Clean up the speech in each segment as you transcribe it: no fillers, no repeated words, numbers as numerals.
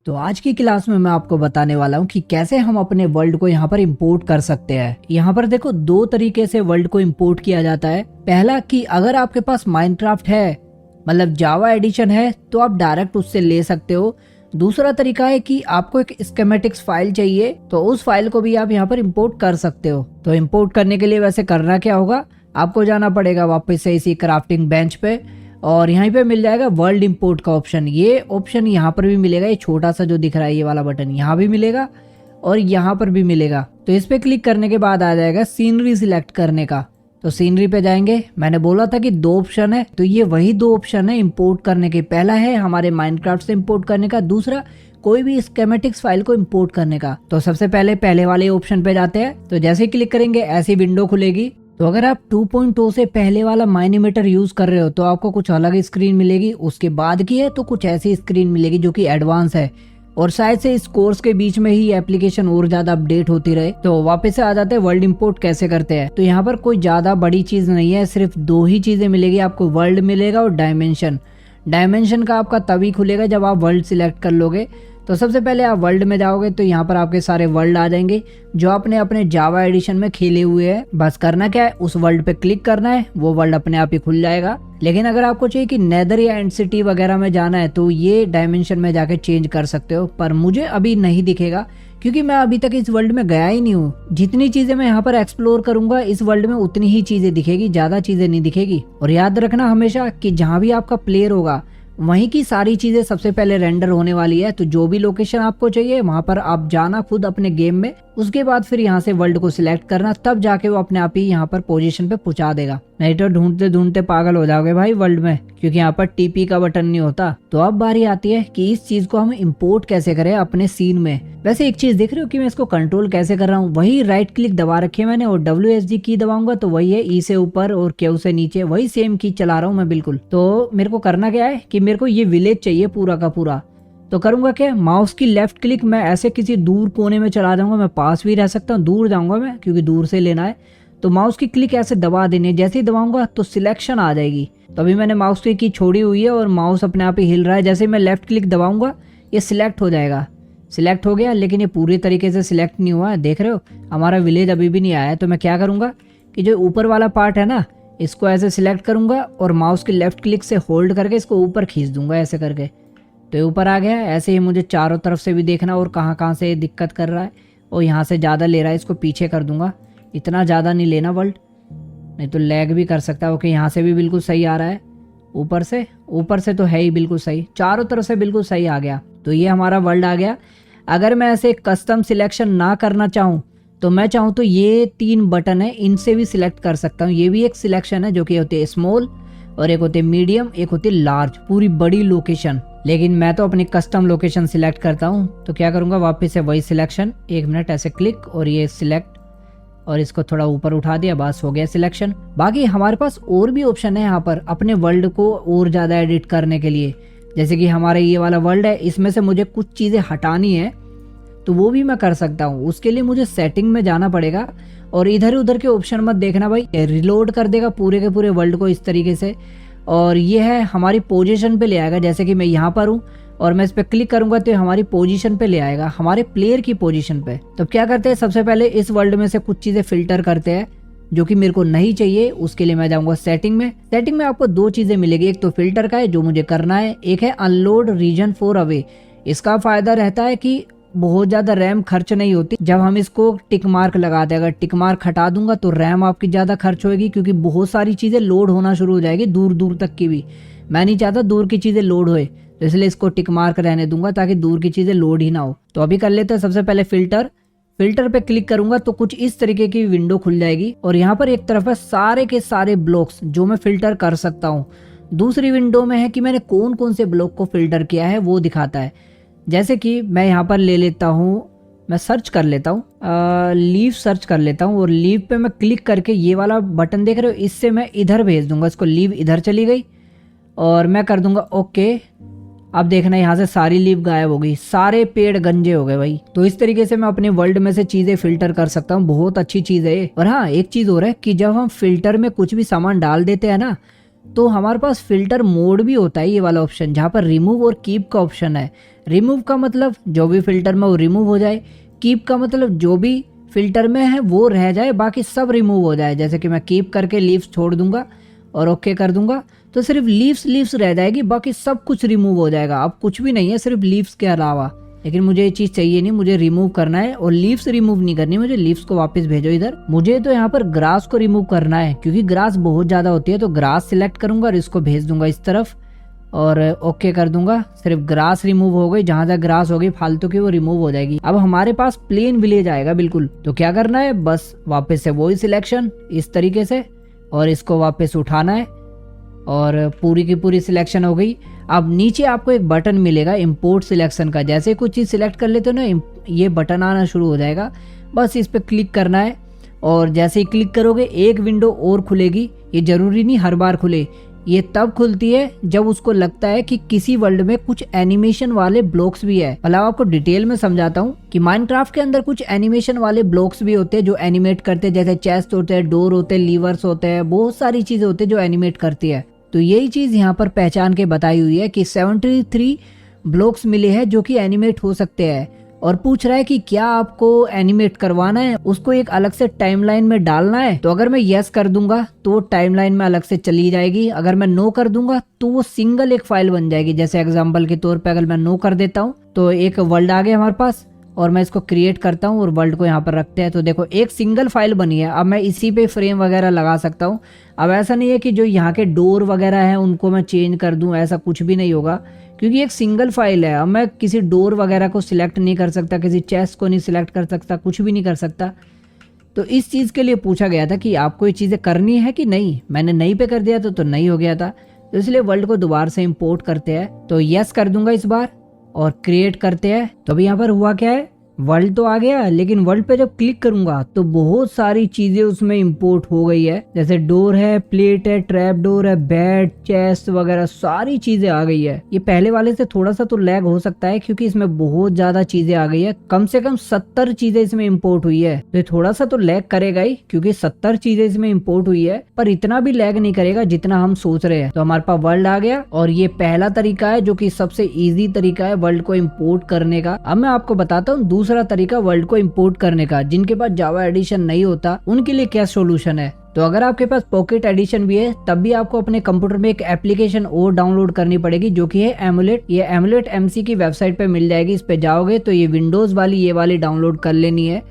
तो आज की क्लास में मैं आपको बताने वाला हूँ कि कैसे हम अपने वर्ल्ड को यहाँ पर इंपोर्ट कर सकते हैं। यहाँ पर देखो दो तरीके से वर्ल्ड को इंपोर्ट किया जाता है। पहला कि अगर आपके पास माइनक्राफ्ट है, मतलब जावा एडिशन है, तो आप डायरेक्ट उससे ले सकते हो। दूसरा तरीका है कि आपको एक स्कीमेटिक्स फाइल चाहिए, तो उस फाइल को भी आप यहाँ पर इंपोर्ट कर सकते हो। तो इंपोर्ट करने के लिए वैसे करना क्या होगा, आपको जाना पड़ेगा वापस से इसी क्राफ्टिंग बेंच पे और यहाँ पे मिल जाएगा वर्ल्ड इंपोर्ट का ऑप्शन। ये ऑप्शन यहाँ पर भी मिलेगा, ये छोटा सा जो दिख रहा है ये वाला बटन यहाँ भी मिलेगा और यहाँ पर भी मिलेगा। तो इस पे क्लिक करने के बाद आ जाएगा सीनरी सिलेक्ट करने का। तो सीनरी पे जाएंगे, मैंने बोला था कि दो ऑप्शन है, तो ये वही दो ऑप्शन है इंपोर्ट करने के। पहला है हमारे माइनक्राफ्ट से इंपोर्ट करने का, दूसरा कोई भी स्कीमेटिक्स फाइल को इंपोर्ट करने का। तो सबसे पहले वाले ऑप्शन पे जाते हैं। तो जैसे क्लिक करेंगे ऐसी विंडो खुलेगी। तो अगर आप 2.0 से पहले वाला माइनिमीटर यूज कर रहे हो तो आपको कुछ अलग स्क्रीन मिलेगी, उसके बाद की है तो कुछ ऐसी स्क्रीन मिलेगी जो कि एडवांस है। और शायद से इस कोर्स के बीच में ही एप्लीकेशन और ज्यादा अपडेट होती रहे। तो वापस से आ जाते हैं वर्ल्ड इंपोर्ट कैसे करते हैं। तो यहाँ पर कोई ज्यादा बड़ी चीज नहीं है, सिर्फ दो ही चीजें मिलेगी आपको, वर्ल्ड मिलेगा और डायमेंशन। डायमेंशन का आपका तभी खुलेगा जब आप वर्ल्ड सिलेक्ट कर लोगे। तो सबसे पहले आप वर्ल्ड में जाओगे तो यहाँ पर आपके सारे वर्ल्ड आ जाएंगे जो आपने अपने जावा एडिशन में खेले हुए हैं। बस करना क्या है, उस वर्ल्ड पे क्लिक करना है, वो वर्ल्ड अपने आप ही खुल जाएगा। लेकिन अगर आपको चाहिए कि नेदर या एंड सिटी वगैरह में जाना है तो ये डायमेंशन में जाके चेंज कर सकते हो, पर मुझे अभी नहीं दिखेगा क्योंकि मैं अभी तक इस वर्ल्ड में गया ही नहीं हूँ। जितनी चीजें मैं यहाँ पर एक्सप्लोर करूंगा इस वर्ल्ड में उतनी ही चीजें दिखेगी, ज्यादा चीजें नहीं दिखेगी। और याद रखना हमेशा कि जहाँ भी आपका प्लेयर होगा वहीं की सारी चीजें सबसे पहले रेंडर होने वाली है। तो जो भी लोकेशन आपको चाहिए वहां पर आप जाना खुद अपने गेम में, उसके बाद फिर यहाँ से वर्ल्ड को सिलेक्ट करना, तब जाके वो अपने आप ही यहाँ पर पोजीशन पे पहुंचा देगा। नहीं तो ढूंढते ढूंढते पागल हो जाओगे भाई वर्ल्ड में, क्योंकि यहाँ पर टीपी का बटन नहीं होता। तो अब बारी आती है कि इस चीज को हम इंपोर्ट कैसे करें अपने सीन में। वैसे एक चीज देख रहे हो कि मैं इसको कंट्रोल कैसे कर रहा हूँ, वही राइट क्लिक दबा रखी है मैंने और WSD की दबाऊंगा तो वही है, ई से ऊपर और क्यू से नीचे, वही सेम की चला रहा हूँ मैं बिल्कुल। तो मेरे को करना क्या है कि मेरे को ये विलेज चाहिए पूरा का पूरा। तो करूंगा क्या, माउस की लेफ्ट क्लिक मैं ऐसे किसी दूर कोने में चला जाऊंगा, मैं पास भी रह सकता हूँ, दूर जाऊंगा मैं क्योंकि दूर से लेना है। तो माउस की क्लिक ऐसे दबा देनी है, जैसे ही दबाऊंगा तो सिलेक्शन आ जाएगी। तो अभी मैंने माउस की छोड़ी हुई है और माउस अपने आप ही हिल रहा है, जैसे मैं लेफ्ट क्लिक दबाऊंगा ये सिलेक्ट हो जाएगा। सिलेक्ट हो गया, लेकिन ये पूरी तरीके से सिलेक्ट नहीं हुआ है, देख रहे हो हमारा विलेज अभी भी नहीं आया है। तो मैं क्या करूंगा कि जो ऊपर वाला पार्ट है ना, इसको ऐसे सिलेक्ट करूंगा और माउस की लेफ्ट क्लिक से होल्ड करके इसको ऊपर खींच दूंगा ऐसे करके, तो ये ऊपर आ गया। ऐसे ही मुझे चारों तरफ से भी देखना और कहाँ कहाँ से दिक्कत कर रहा है, और यहाँ से ज़्यादा ले रहा है इसको पीछे कर दूंगा। इतना ज़्यादा नहीं लेना वर्ल्ड, नहीं तो लैग भी कर सकता है। ओके, यहाँ से भी बिल्कुल सही आ रहा है, ऊपर से तो है ही बिल्कुल सही, चारों तरफ से बिल्कुल सही आ गया। तो ये हमारा वर्ल्ड आ गया। अगर मैं ऐसे कस्टम सिलेक्शन ना करना चाहूँ तो मैं चाहूँ तो ये 3 बटन है, इनसे भी सिलेक्ट कर सकता हूँ। ये भी एक सिलेक्शन है जो कि होती है स्मॉल, और एक होती है मीडियम, एक होती है लार्ज, पूरी बड़ी लोकेशन। लेकिन मैं तो अपनी कस्टम लोकेशन सिलेक्ट करता हूँ। तो क्या करूँगा, वापस से वही सिलेक्शन, 1 मिनट ऐसे क्लिक और ये सिलेक्ट, और इसको थोड़ा ऊपर उठा दिया, बस हो गया सिलेक्शन। बाकी हमारे पास और भी ऑप्शन है यहाँ पर अपने वर्ल्ड को और ज़्यादा एडिट करने के लिए। जैसे कि हमारा ये वाला वर्ल्ड है, इसमें से मुझे कुछ चीज़ें हटानी है तो वो भी मैं कर सकता हूँ। उसके लिए मुझे सेटिंग में जाना पड़ेगा और इधर उधर के ऑप्शन मत देखना भाई, रिलोड कर देगा पूरे के पूरे वर्ल्ड को इस तरीके से। और ये है हमारी पोजीशन पे ले आएगा, जैसे कि मैं यहाँ पर हूँ और मैं इस पर क्लिक करूंगा तो हमारी पोजीशन पे ले आएगा, हमारे प्लेयर की पोजीशन पे। तो क्या करते हैं, सबसे पहले इस वर्ल्ड में से कुछ चीज़ें फिल्टर करते हैं जो कि मेरे को नहीं चाहिए। उसके लिए मैं जाऊंगा सेटिंग में। सेटिंग में आपको 2 चीज़ें मिलेगी, एक तो फिल्टर का है जो मुझे करना है, एक है अनलोड रीजन फॉर अवे। इसका फायदा रहता है कि बहुत ज़्यादा रैम खर्च नहीं होती जब हम इसको टिक मार्क लगाते हैं। अगर टिक मार्क हटा दूंगा तो रैम आपकी ज़्यादा खर्च होगी, क्योंकि बहुत सारी चीज़ें लोड होना शुरू हो जाएगी दूर दूर तक की भी। मैं नहीं चाहता दूर की चीज़ें लोड होए, तो इसलिए इसको टिक मार्क रहने दूंगा ताकि दूर की चीज़ें लोड ही ना हो। तो अभी कर लेते हैं सबसे पहले फिल्टर पे क्लिक करूंगा तो कुछ इस तरीके की विंडो खुल जाएगी और यहाँ पर एक तरफ है सारे के सारे ब्लॉक्स जो मैं फिल्टर कर सकता हूँ। दूसरी विंडो में है कि मैंने कौन कौन से ब्लॉक को फिल्टर किया है वो दिखाता है। जैसे कि मैं यहाँ पर ले लेता हूँ, मैं सर्च कर लेता हूँ, लीव सर्च कर लेता हूँ और लीव पे मैं क्लिक करके ये वाला बटन देख रहे हो, इससे मैं इधर भेज दूंगा इसको। लीव इधर चली गई और मैं कर दूंगा ओके। अब देखना यहाँ से सारी लीव गायब हो गई, सारे पेड़ गंजे हो गए भाई। तो इस तरीके से मैं अपने वर्ल्ड में से चीजें फिल्टर कर सकता हूँ, बहुत अच्छी चीज है। और हाँ, एक चीज और है कि जब हम फिल्टर में कुछ भी सामान डाल देते हैं ना तो हमारे पास फिल्टर मोड भी होता है, ये वाला ऑप्शन जहाँ पर रिमूव और कीप का ऑप्शन है। रिमूव का मतलब जो भी फिल्टर में वो रिमूव हो जाए, कीप का मतलब जो भी फिल्टर में है वो रह जाए, बाकी सब रिमूव हो जाए। जैसे कि मैं कीप करके लीव्स छोड़ दूंगा और ओके कर दूंगा तो सिर्फ लीव्स रह जाएगी, बाकी सब कुछ रिमूव हो जाएगा। अब कुछ भी नहीं है सिर्फ लीव्स के अलावा। लेकिन मुझे ये चीज चाहिए नहीं, मुझे रिमूव करना है और लीव्स रिमूव नहीं करनी, मुझे लीव्स को वापस भेजो इधर। मुझे तो यहाँ पर ग्रास को रिमूव करना है क्योंकि ग्रास बहुत ज्यादा होती है, तो ग्रास सिलेक्ट करूंगा और इसको भेज दूंगा इस तरफ और ओके कर दूंगा। सिर्फ ग्रास रिमूव हो गई, जहां जहां ग्रास होगी फालतू की वो रिमूव हो जाएगी। अब हमारे पास प्लेन विलेज आएगा बिल्कुल। तो क्या करना है, बस वापस से वही सिलेक्शन इस तरीके से और इसको वापस उठाना है और पूरी की पूरी सिलेक्शन हो गई। अब नीचे आपको एक बटन मिलेगा इंपोर्ट सिलेक्शन का। जैसे कुछ चीज सिलेक्ट कर लेते हो ना, ये बटन आना शुरू हो जाएगा। बस इस पे क्लिक करना है और जैसे ही क्लिक करोगे एक विंडो और खुलेगी। ये जरूरी नहीं हर बार खुले, ये तब खुलती है जब उसको लगता है कि किसी वर्ल्ड में कुछ एनिमेशन वाले ब्लॉक्स भी है। मतलब आपको डिटेल में समझाता हूँ कि माइनक्राफ्ट के अंदर कुछ एनिमेशन वाले ब्लॉक्स भी होते हैं जो एनिमेट करते हैं, जैसे चेस्ट होते हैं, डोर होते हैं, लीवर्स होते हैं, बहुत सारी चीजें होती है जो एनिमेट करती है। तो यही चीज यहाँ पर पहचान के बताई हुई है कि 73 ब्लॉक्स मिले हैं जो कि एनिमेट हो सकते हैं। और पूछ रहा है कि क्या आपको एनिमेट करवाना है, उसको एक अलग से टाइमलाइन में डालना है। तो अगर मैं यस कर दूंगा तो टाइमलाइन में अलग से चली जाएगी, अगर मैं नो कर दूंगा तो वो सिंगल एक फाइल बन जाएगी। जैसे एग्जांपल के तौर पे अगर मैं नो कर देता हूँ तो एक वर्ल्ड आ गया हमारे पास और मैं इसको क्रिएट करता हूँ और वर्ल्ड को यहाँ पर रखते हैं। तो देखो एक सिंगल फाइल बनी है। अब मैं इसी पे फ्रेम वगैरह लगा सकता हूँ। अब ऐसा नहीं है कि जो यहाँ के डोर वगैरह है उनको मैं चेंज कर दूं, ऐसा कुछ भी नहीं होगा क्योंकि एक सिंगल फाइल है। अब मैं किसी डोर वगैरह को सिलेक्ट नहीं कर सकता, किसी चेस्ट को नहीं सिलेक्ट कर सकता, कुछ भी नहीं कर सकता। तो इस चीज़ के लिए पूछा गया था कि आपको ये चीज़ें करनी है कि नहीं। मैंने नहीं पे कर दिया तो नहीं हो गया था, तो इसलिए वर्ल्ड को दोबारा से इम्पोर्ट करते हैं। तो यस कर दूंगा इस बार और क्रिएट करते हैं। तो अभी यहाँ पर हुआ क्या है, वर्ल्ड तो आ गया, लेकिन वर्ल्ड पे जब क्लिक करूंगा तो बहुत सारी चीजें उसमें इंपोर्ट हो गई है। जैसे डोर है, प्लेट है, ट्रैप डोर है, बेड, चेस्ट वगैरह सारी चीजें आ गई है। ये पहले वाले से थोड़ा सा तो लैग हो सकता है क्योंकि इसमें बहुत ज्यादा चीजें आ गई है। कम से कम 70 चीजें इसमें इंपोर्ट हुई है, तो ये थोड़ा सा तो लैग करेगा ही क्योंकि 70 चीजें इसमें इंपोर्ट हुई है, पर इतना भी लैग नहीं करेगा जितना हम सोच रहे हैं। तो हमारे पास वर्ल्ड आ गया और ये पहला तरीका है जो कि सबसे इजी तरीका है वर्ल्ड को इम्पोर्ट करने का। अब मैं आपको बताता हूँ दूसरा तरीका वर्ल्ड को इंपोर्ट करने का। जिनके पास जावा एडिशन नहीं होता उनके लिए क्या सोल्यूशन है। तो अगर आपके पास पॉकेट एडिशन भी है तब भी आपको अपने कंप्यूटर में एक एप्लीकेशन और डाउनलोड करनी पड़ेगी जो कि है एमुलेट। ये एमुलेट एमसी की वेबसाइट पे मिल जाएगी। इस पे जाओगे तो ये विंडोज वाली ये वाली डाउनलोड कर लेनी है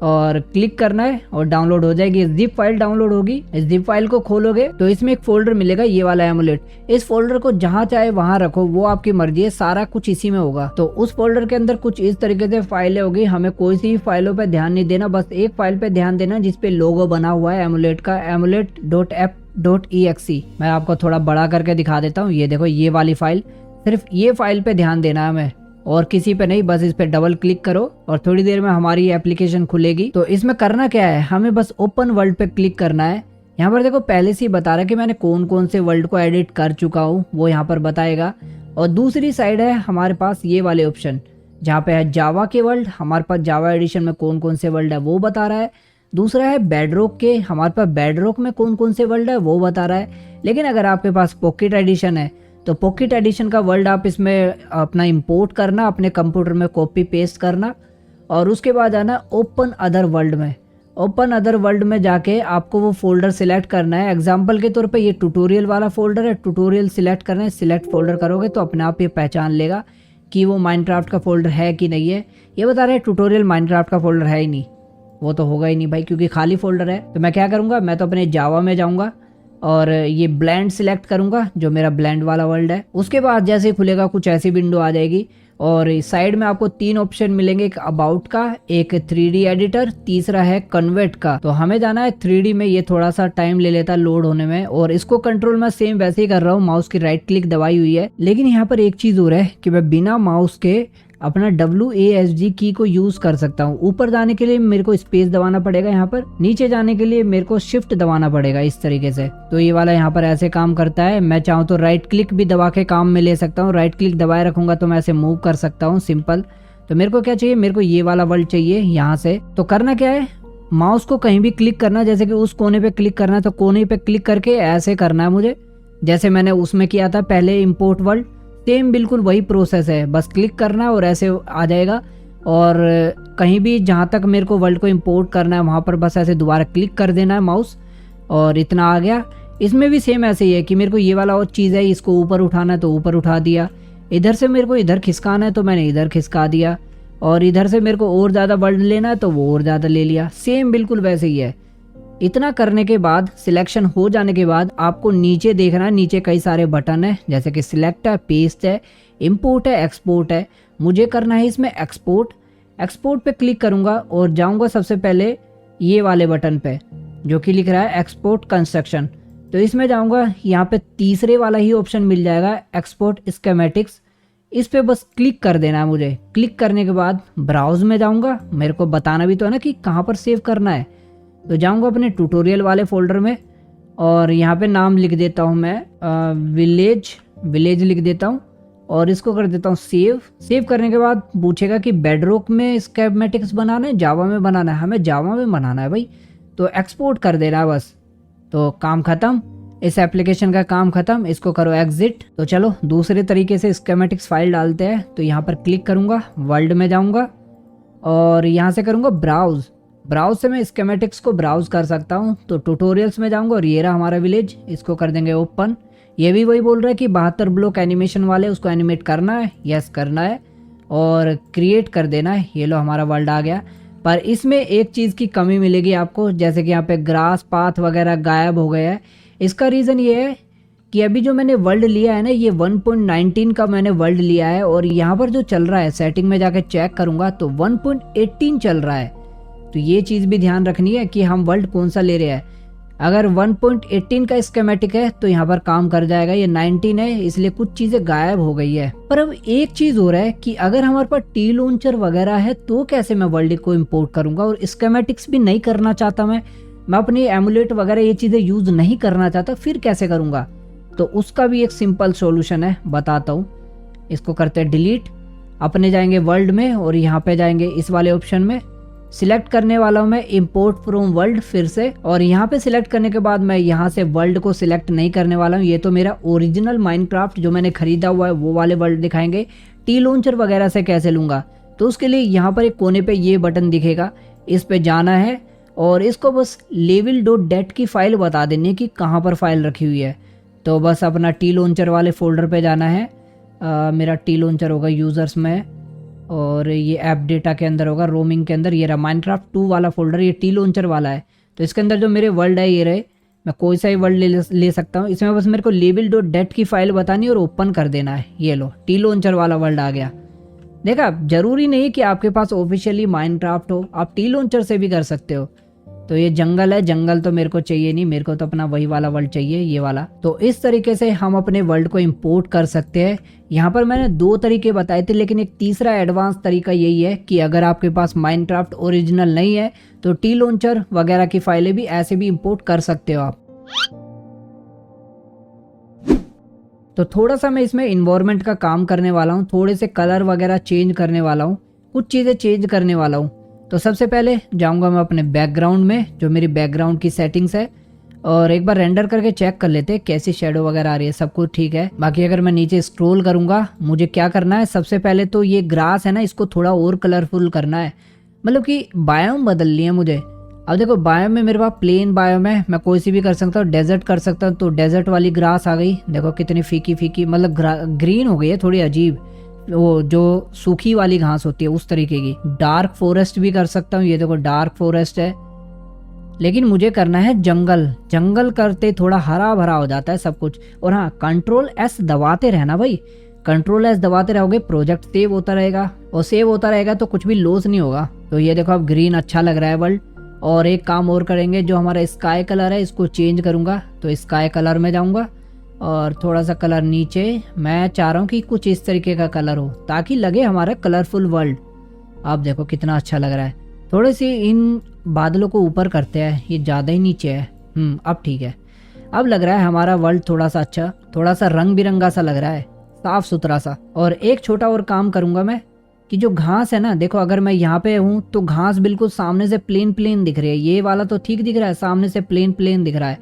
और क्लिक करना है और डाउनलोड हो जाएगी। जिप फाइल डाउनलोड होगी। इस जिप फाइल को खोलोगे तो इसमें एक फोल्डर मिलेगा ये वाला एमुलेट। इस फोल्डर को जहां चाहे वहां रखो, वो आपकी मर्जी है, सारा कुछ इसी में होगा। तो उस फोल्डर के अंदर कुछ इस तरीके से फाइलें होगी। हमें कोई सी फाइलों पे ध्यान नहीं देना, बस एक फाइल पे ध्यान देना जिसपे लोगो बना हुआ है एमुलेट का, amulet.app.exe। मैं आपको थोड़ा बड़ा करके दिखा देता हूँ। ये देखो ये वाली फाइल, सिर्फ ये फाइल पे ध्यान देना है हमें और किसी पे नहीं। बस इस पे डबल क्लिक करो और थोड़ी देर में हमारी एप्लीकेशन खुलेगी। तो इसमें करना क्या है, हमें बस ओपन वर्ल्ड पे क्लिक करना है। यहाँ पर देखो पहले से ही बता रहा है कि मैंने कौन कौन से वर्ल्ड को एडिट कर चुका हूँ, वो यहाँ पर बताएगा। और दूसरी साइड है हमारे पास ये वाले ऑप्शन जहाँ पे है जावा के वर्ल्ड। हमारे पास जावा एडिशन में कौन कौन से वर्ल्ड है वो बता रहा है। दूसरा है बेडरॉक के, हमारे पास बेडरॉक में कौन कौन से वर्ल्ड है वो बता रहा है। लेकिन अगर आपके पास पॉकेट एडिशन है तो पॉकेट एडिशन का वर्ल्ड आप इसमें अपना इंपोर्ट करना, अपने कंप्यूटर में कॉपी पेस्ट करना और उसके बाद आना ओपन अदर वर्ल्ड में। ओपन अदर वर्ल्ड में जाके आपको वो फोल्डर सिलेक्ट करना है। एग्जांपल के तौर पे ये ट्यूटोरियल वाला फोल्डर है, ट्यूटोरियल सिलेक्ट करना है। सिलेक्ट फोल्डर करोगे तो अपने आप ये पहचान लेगा कि वो माइनक्राफ्ट का फोल्डर है कि नहीं है। ये बता रहे हैं ट्यूटोरियल माइनक्राफ्ट का फोल्डर है ही नहीं, वो तो होगा ही नहीं भाई क्योंकि खाली फोल्डर है। तो मैं क्या करूँगा, मैं तो अपने जावा में जाऊँगा और ये ब्लेंड सिलेक्ट करूंगा जो मेरा ब्लेंड वाला वर्ल्ड है। उसके बाद जैसे ही खुलेगा कुछ ऐसी विंडो आ जाएगी और साइड में आपको 3 ऑप्शन मिलेंगे, एक अबाउट का, एक 3D एडिटर, तीसरा है कन्वर्ट का। तो हमें जाना है 3D में। ये थोड़ा सा टाइम ले लेता लोड होने में और इसको कंट्रोल मैं सेम वैसे ही कर रहा हूँ, माउस की राइट क्लिक दबाई हुई है। लेकिन यहाँ पर एक चीज और है कि मैं बिना माउस के अपना WASD की को यूज कर सकता हूँ। ऊपर जाने के लिए मेरे को स्पेस दबाना पड़ेगा, यहाँ पर नीचे जाने के लिए मेरे को शिफ्ट दबाना पड़ेगा इस तरीके से। तो ये वाला यहाँ पर ऐसे काम करता है। मैं चाहूँ तो राइट क्लिक भी दबा के काम में ले सकता हूँ। राइट क्लिक दबाए रखूंगा तो मैं ऐसे मूव कर सकता हूँ सिंपल। तो मेरे को क्या चाहिए, मेरे को ये वाला वर्ल्ड चाहिए यहाँ से। तो करना क्या है, माउस को कहीं भी क्लिक करना, जैसे कि उस कोने पे क्लिक करना है तो कोने पे क्लिक करके ऐसे करना है मुझे। जैसे मैंने उसमें किया था पहले इंपोर्ट वर्ल्ड, सेम बिल्कुल वही प्रोसेस है। बस क्लिक करना है और ऐसे आ जाएगा। और कहीं भी जहाँ तक मेरे को वर्ल्ड को इंपोर्ट करना है वहाँ पर बस ऐसे दोबारा क्लिक कर देना है माउस, और इतना आ गया। इसमें भी सेम ऐसे ही है कि मेरे को ये वाला और चीज़ है, इसको ऊपर उठाना है तो ऊपर उठा दिया, इधर से मेरे को इधर खिसकाना है तो मैंने इधर खिसका दिया, और इधर से मेरे को और ज़्यादा वर्ल्ड लेना है तो वो और ज़्यादा ले लिया। सेम बिल्कुल वैसे ही है। इतना करने के बाद, सिलेक्शन हो जाने के बाद आपको नीचे देखना है, नीचे कई सारे बटन है जैसे कि सिलेक्ट है, पेस्ट है, इंपोर्ट है, एक्सपोर्ट है। मुझे करना है इसमें एक्सपोर्ट। एक्सपोर्ट पे क्लिक करूंगा और जाऊंगा सबसे पहले ये वाले बटन पे जो कि लिख रहा है एक्सपोर्ट कंस्ट्रक्शन। तो इसमें जाऊंगा, यहाँ पे तीसरे वाला ही ऑप्शन मिल जाएगा एक्सपोर्ट स्कीमेटिक्स। इस पे बस क्लिक कर देना है मुझे। क्लिक करने के बाद ब्राउज में जाऊंगा, मेरे को बताना भी तो है ना कि कहाँ पर सेव करना है। तो जाऊंगा अपने ट्यूटोरियल वाले फोल्डर में और यहाँ पे नाम लिख देता हूँ मैं विलेज लिख देता हूँ और इसको कर देता हूँ सेव। सेव करने के बाद पूछेगा कि बेडरॉक में स्कीमेटिक्स बनाना है, जावा में बनाना है। हमें जावा में बनाना है भाई, तो एक्सपोर्ट कर देना है बस। तो काम खत्म, इस एप्लीकेशन का काम खत्म। इसको करो एग्जिट। तो चलो दूसरे तरीके से स्कीमेटिक्स फाइल डालते हैं। तो यहाँ पर क्लिक करूँगा, वर्ल्ड में जाऊँगा और यहाँ से करूँगा ब्राउज। ब्राउज से मैं स्कीमेटिक्स को ब्राउज कर सकता हूँ। तो ट्यूटोरियल्स में जाऊँगा और ये रहा हमारा विलेज, इसको कर देंगे ओपन। ये भी वही बोल रहा है कि 72 ब्लॉक एनिमेशन वाले, उसको एनिमेट करना है, यस करना है और क्रिएट कर देना है। ये लो हमारा वर्ल्ड आ गया। पर इसमें एक चीज़ की कमी मिलेगी आपको, जैसे कि यहाँ पे ग्रास पाथ वगैरह गायब हो गया है। इसका रीज़न ये है कि अभी जो मैंने वर्ल्ड लिया है ना, ये 1.19 का मैंने वर्ल्ड लिया है और यहाँ पर जो चल रहा है, सेटिंग में जाकर चेक करूँगा तो 1.18 चल रहा है। तो ये चीज़ भी ध्यान रखनी है कि हम वर्ल्ड कौन सा ले रहे हैं। अगर 1.18 का स्कीमेटिक है तो यहाँ पर काम कर जाएगा। ये 19 है इसलिए कुछ चीज़ें गायब हो गई है। पर अब एक चीज़ हो रहा है कि अगर हमारे पास टी लॉन्चर वगैरह है तो कैसे मैं वर्ल्ड को इंपोर्ट करूंगा, और स्कीमेटिक्स भी नहीं करना चाहता मैं अपनी एमुलेट वगैरह ये चीज़ें यूज़ नहीं करना चाहता, फिर कैसे करूँगा। तो उसका भी एक सिंपल सोल्यूशन है, बताता हूँ। इसको करते हैं डिलीट, अपने जाएंगे वर्ल्ड में और यहाँ पे जाएंगे इस वाले ऑप्शन में। सिलेक्ट करने वाला हूँ मैं इंपोर्ट फ्रॉम वर्ल्ड फिर से, और यहाँ पे सिलेक्ट करने के बाद मैं यहाँ से वर्ल्ड को सिलेक्ट नहीं करने वाला हूँ। ये तो मेरा ओरिजिनल माइनक्राफ्ट जो मैंने खरीदा हुआ है वो वाले वर्ल्ड दिखाएंगे। टी लॉन्चर वगैरह से कैसे लूँगा, तो उसके लिए यहाँ पर एक कोने पे ये बटन दिखेगा, इस पे जाना है और इसको बस level.dat की फाइल बता देनी कि कहाँ पर फाइल रखी हुई है। तो बस अपना टी लॉन्चर वाले फोल्डर पे जाना है। मेरा टी लॉन्चर होगा यूज़र्स में और ये ऐप डेटा के अंदर होगा, रोमिंग के अंदर। ये रहा माइनक्राफ्ट 2 वाला फोल्डर, ये टी लॉन्चर वाला है। तो इसके अंदर जो मेरे वर्ल्ड है ये रहे, मैं कोई सा ही वर्ल्ड ले सकता हूँ। इसमें बस मेरे को level.dat की फाइल बतानी और ओपन कर देना है। ये लो टी लॉन्चर वाला वर्ल्ड आ गया। देखा, जरूरी नहीं कि आपके पास ऑफिशियली माइनक्राफ्ट हो, आप टी लॉन्चर से भी कर सकते हो। तो ये जंगल है, जंगल तो मेरे को चाहिए नहीं, मेरे को तो अपना वही वाला वर्ल्ड चाहिए, ये वाला। तो इस तरीके से हम अपने वर्ल्ड को इंपोर्ट कर सकते हैं। यहाँ पर मैंने 2 तरीके बताए थे, लेकिन एक तीसरा एडवांस तरीका यही है कि अगर आपके पास माइनक्राफ्ट ओरिजिनल नहीं है तो टी लॉन्चर वगैरह की फाइलें भी ऐसे भी इंपोर्ट कर सकते हो आप। तो थोड़ा सा मैं इसमें इन्वायरमेंट का काम करने वाला हूँ, थोड़े से कलर वगैरह चेंज करने वाला हूँ, कुछ चीज़ें चेंज करने वाला हूँ। तो सबसे पहले जाऊंगा मैं अपने बैकग्राउंड में, जो मेरी बैकग्राउंड की सेटिंग्स है, और एक बार रेंडर करके चेक कर लेते हैं कैसी शेडो वगैरह आ रही है। सब कुछ ठीक है। बाकी अगर मैं नीचे स्क्रॉल करूंगा, मुझे क्या करना है, सबसे पहले तो ये ग्रास है ना, इसको थोड़ा और कलरफुल करना है, मतलब कि बायोम बदलनी है मुझे। अब देखो बायोम में मेरे पास प्लेन बायोम है, मैं कोई सी भी कर सकता हूँ, डेजर्ट कर सकता हूँ। तो डेजर्ट वाली ग्रास आ गई, देखो कितनी फीकी फीकी, मतलब ग्रीन हो गई है, थोड़ी अजीब, वो जो सूखी वाली घास होती है उस तरीके की। डार्क फॉरेस्ट भी कर सकता हूँ, ये देखो डार्क फॉरेस्ट है। लेकिन मुझे करना है जंगल। जंगल करते थोड़ा हरा भरा हो जाता है सब कुछ। और हाँ, Ctrl+S दबाते रहना भाई, Ctrl+S दबाते रहोगे प्रोजेक्ट सेव होता रहेगा, और सेव होता रहेगा तो कुछ भी लॉस नहीं होगा। तो ये देखो अब ग्रीन अच्छा लग रहा है वर्ल्ड। और एक काम और करेंगे, जो हमारा स्काई कलर है इसको चेंज करूँगा। तो स्काई कलर में जाऊँगा और थोड़ा सा कलर नीचे, मैं चाह रहा हूँ कि कुछ इस तरीके का कलर हो ताकि लगे हमारा कलरफुल वर्ल्ड। आप देखो कितना अच्छा लग रहा है। थोड़े से इन बादलों को ऊपर करते हैं, ये ज़्यादा ही नीचे है। अब ठीक है, अब लग रहा है हमारा वर्ल्ड थोड़ा सा अच्छा, थोड़ा सा रंग बिरंगा सा लग रहा है, साफ सुथरा सा। और एक छोटा और काम करूँगा मैं कि जो घास है ना, देखो अगर मैं यहाँ पे हूँ तो घास बिल्कुल सामने से प्लेन प्लेन दिख रही है। ये वाला तो ठीक दिख रहा है, सामने से प्लेन प्लेन दिख रहा है।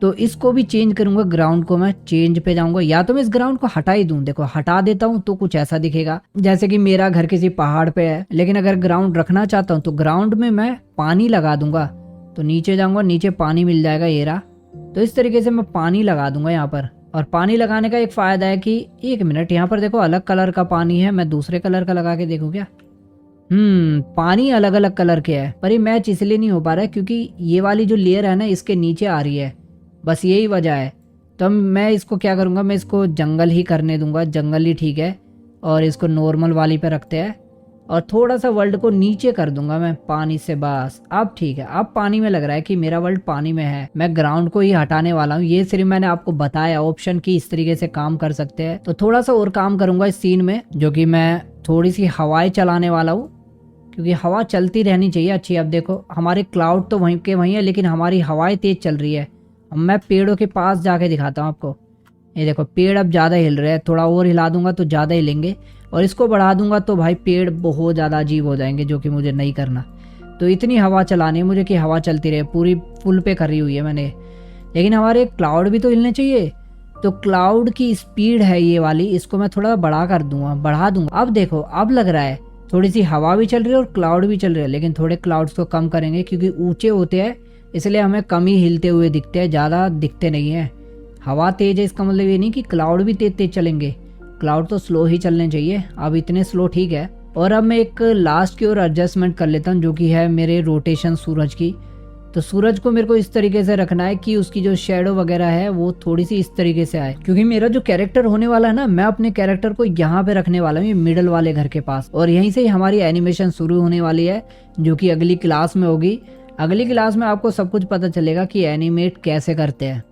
तो इसको भी चेंज करूंगा, ग्राउंड को मैं चेंज पे जाऊंगा, या तो मैं इस ग्राउंड को हटा ही दूं। देखो हटा देता हूं तो कुछ ऐसा दिखेगा जैसे कि मेरा घर किसी पहाड़ पे है। लेकिन अगर ग्राउंड रखना चाहता हूं तो ग्राउंड में मैं पानी लगा दूंगा। तो नीचे जाऊंगा, नीचे पानी मिल जाएगा, ये रहा। तो इस तरीके से मैं पानी लगा दूंगा यहाँ पर। और पानी लगाने का एक फायदा है कि 1 मिनट, यहाँ पर देखो अलग कलर का पानी है, मैं दूसरे कलर का लगा के देखूं क्या। पानी अलग अलग कलर के है, पर ये मैच इसलिए नहीं हो पा रहा है क्योंकि ये वाली जो लेयर है ना इसके नीचे आ रही है, बस यही वजह है। तो मैं इसको क्या करूँगा, मैं इसको जंगल ही करने दूंगा, जंगल ही ठीक है। और इसको नॉर्मल वाली पे रखते हैं और थोड़ा सा वर्ल्ड को नीचे कर दूंगा मैं पानी से, बस अब ठीक है। अब पानी में लग रहा है कि मेरा वर्ल्ड पानी में है। मैं ग्राउंड को ही हटाने वाला हूँ, ये सिर्फ मैंने आपको बताया ऑप्शन की इस तरीके से काम कर सकते हैं। तो थोड़ा सा और काम करूंगा इस सीन में, जो कि मैं थोड़ी सी हवाएं चलाने वाला हूँ, क्योंकि हवा चलती रहनी चाहिए अच्छी। अब देखो हमारे क्लाउड तो वहीं के वहीं है, लेकिन हमारी हवाएं तेज चल रही है। अब मैं पेड़ों के पास जाके दिखाता हूँ आपको। ये देखो पेड़ अब ज़्यादा हिल रहे हैं, थोड़ा और हिला दूंगा तो ज़्यादा हिलेंगे, और इसको बढ़ा दूंगा तो भाई पेड़ बहुत ज़्यादा अजीब हो जाएंगे, जो कि मुझे नहीं करना। तो इतनी हवा चलानी है मुझे कि हवा चलती रहे, पूरी फुल पे करी हुई है मैंने। लेकिन हमारे क्लाउड भी तो हिलने चाहिए, तो क्लाउड की स्पीड है ये वाली, इसको मैं थोड़ा बढ़ा दूंगा। अब देखो अब लग रहा है थोड़ी सी हवा भी चल रही है और क्लाउड भी चल रहे हैं। लेकिन थोड़े क्लाउड्स को कम करेंगे क्योंकि ऊंचे होते हैं, इसलिए हमें कम ही हिलते हुए दिखते हैं, ज़्यादा दिखते नहीं है। हवा तेज है इसका मतलब ये नहीं कि क्लाउड भी तेज तेज चलेंगे, क्लाउड तो स्लो ही चलने चाहिए। अब इतने स्लो ठीक है। और अब मैं एक लास्ट की ओर एडजस्टमेंट कर लेता हूँ, जो कि है मेरे रोटेशन सूरज की। तो सूरज को मेरे को इस तरीके से रखना है कि उसकी जो शेडो वगैरह है वो थोड़ी सी इस तरीके से आए, क्योंकि मेरा जो कैरेक्टर होने वाला है ना, मैं अपने कैरेक्टर को यहाँ पे रखने वाला हूँ, ये मिडल वाले घर के पास। और यहीं से ही हमारी एनिमेशन शुरू होने वाली है, जो कि अगली क्लास में होगी। अगली क्लास में आपको सब कुछ पता चलेगा कि एनिमेट कैसे करते हैं।